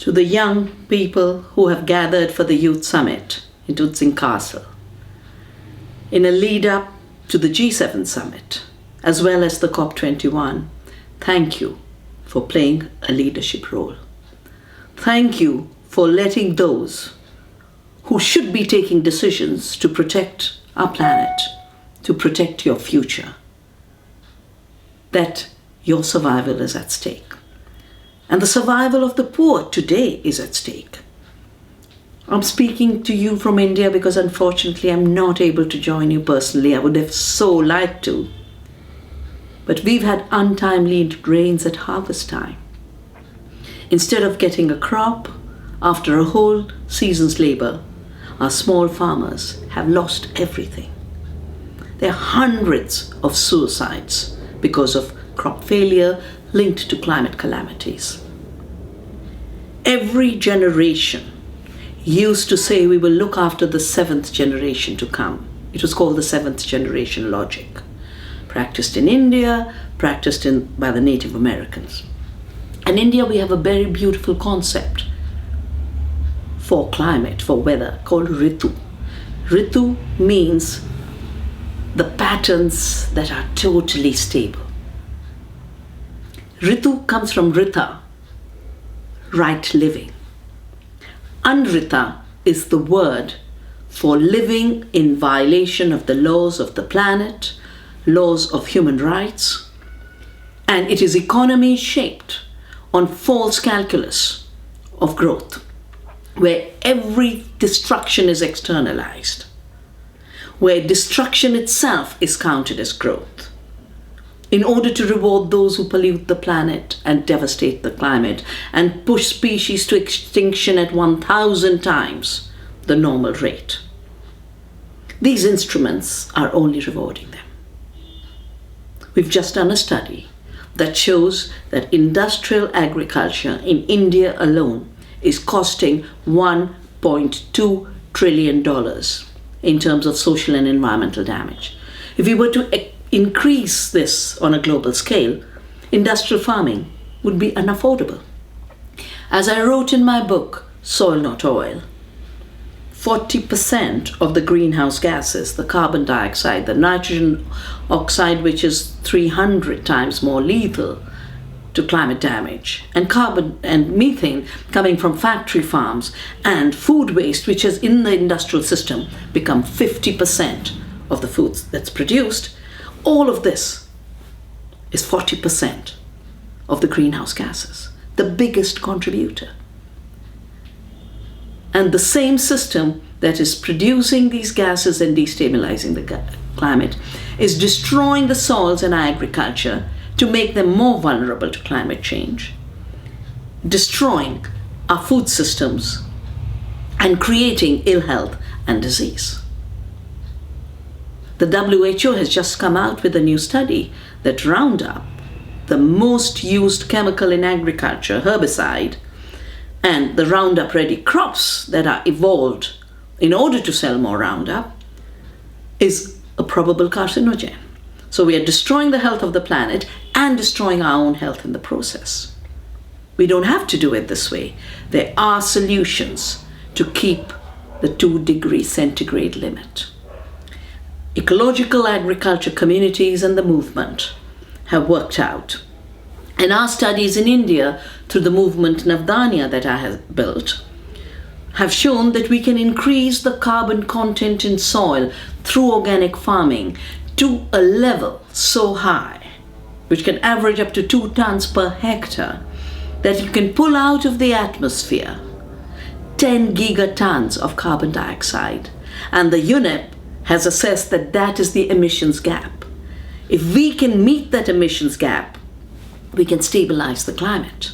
to the young people who have gathered for the Youth Summit in Tutzing Castle, in a lead-up to the G7 Summit, as well as the COP21, thank you for playing a leadership role. Thank you for letting those who should be taking decisions to protect our planet, to protect your future, that your survival is at stake. And the survival of the poor today is at stake. I'm speaking to you from India because unfortunately I'm not able to join you personally. I would have so liked to. But we've had untimely rains at harvest time. Instead of getting a crop after a whole season's labor, our small farmers have lost everything. There are hundreds of suicides because of crop failure linked to climate calamities. Every generation used to say we will look after the seventh generation to come. It was called the seventh generation logic. Practiced in India, practiced by the Native Americans. In India we have a very beautiful concept for climate, for weather, called Ritu. Ritu means the patterns that are totally stable. Ritu comes from Rita, right living. Anrita is the word for living in violation of the laws of the planet, laws of human rights, and it is economy shaped on false calculus of growth, where every destruction is externalized, where destruction itself is counted as growth, in order to reward those who pollute the planet and devastate the climate and push species to extinction at 1,000 times the normal rate. These instruments are only rewarding them. We've just done a study that shows that industrial agriculture in India alone is costing $1.2 trillion in terms of social and environmental damage. If we were to increase this on a global scale, industrial farming would be unaffordable. As I wrote in my book, Soil Not Oil, 40% of the greenhouse gases, the carbon dioxide, the nitrogen oxide, which is 300 times more lethal to climate damage, and carbon and methane coming from factory farms, and food waste, which has in the industrial system become 50% of the food that's produced, all of this is 40% of the greenhouse gases, the biggest contributor. And the same system that is producing these gases and destabilizing the climate is destroying the soils in agriculture to make them more vulnerable to climate change, destroying our food systems and creating ill health and disease. The WHO has just come out with a new study that Roundup, the most used chemical in agriculture, herbicide, and the Roundup ready crops that are evolved in order to sell more Roundup, is a probable carcinogen. So we are destroying the health of the planet and destroying our own health in the process. We don't have to do it this way. There are solutions to keep the 2-degree centigrade limit. Ecological agriculture communities and the movement have worked out. And our studies in India through the movement Navdanya that I have built have shown that we can increase the carbon content in soil through organic farming to a level so high, which can average up to 2 tons per hectare, that you can pull out of the atmosphere 10 gigatons of carbon dioxide. And the UNEP has assessed that that is the emissions gap. If we can meet that emissions gap, we can stabilize the climate.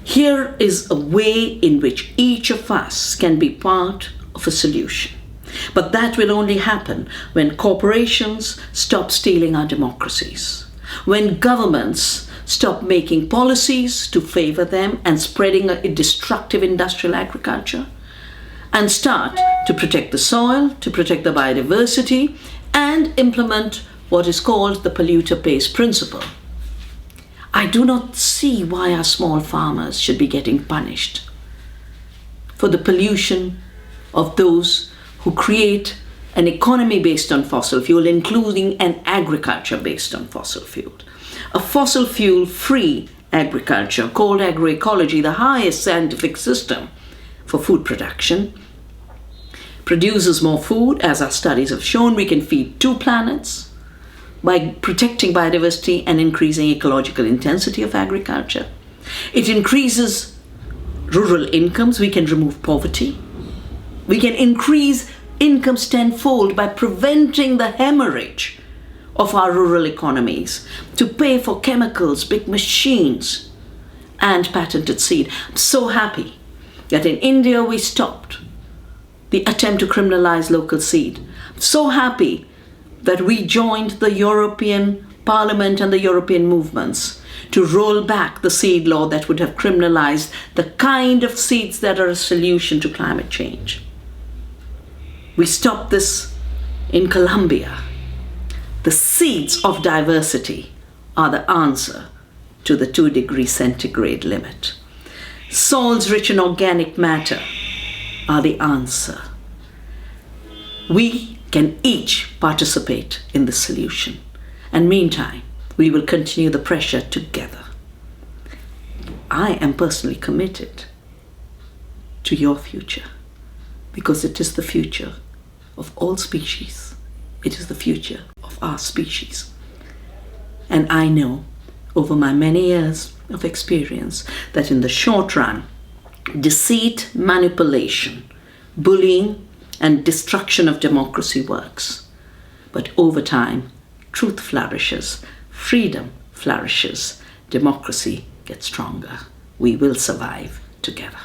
Here is a way in which each of us can be part of a solution. But that will only happen when corporations stop stealing our democracies, when governments stop making policies to favor them and spreading a destructive industrial agriculture, and start to protect the soil, to protect the biodiversity, and implement what is called the polluter pays principle. I do not see why our small farmers should be getting punished for the pollution of those who create an economy based on fossil fuel, including an agriculture based on fossil fuel. A fossil fuel free agriculture called agroecology, the highest scientific system for food production, produces more food. As our studies have shown, we can feed 2 planets by protecting biodiversity and increasing ecological intensity of agriculture. It increases rural incomes. We can remove poverty. We can increase incomes tenfold by preventing the hemorrhage of our rural economies to pay for chemicals, big machines, and patented seed. I'm so happy that in India we stopped the attempt to criminalize local seed. I'm so happy that we joined the European Parliament and the European movements to roll back the seed law that would have criminalized the kind of seeds that are a solution to climate change. We stopped this in Colombia. The seeds of diversity are the answer to the 2-degree centigrade limit. Soils rich in organic matter are the answer. We can each participate in the solution. And meantime, we will continue the pressure together. I am personally committed to your future because it is the future of all species. It is the future of our species. And I know over my many years of experience that in the short run, deceit, manipulation, bullying, and destruction of democracy works. But over time, truth flourishes, freedom flourishes, democracy gets stronger. We will survive together.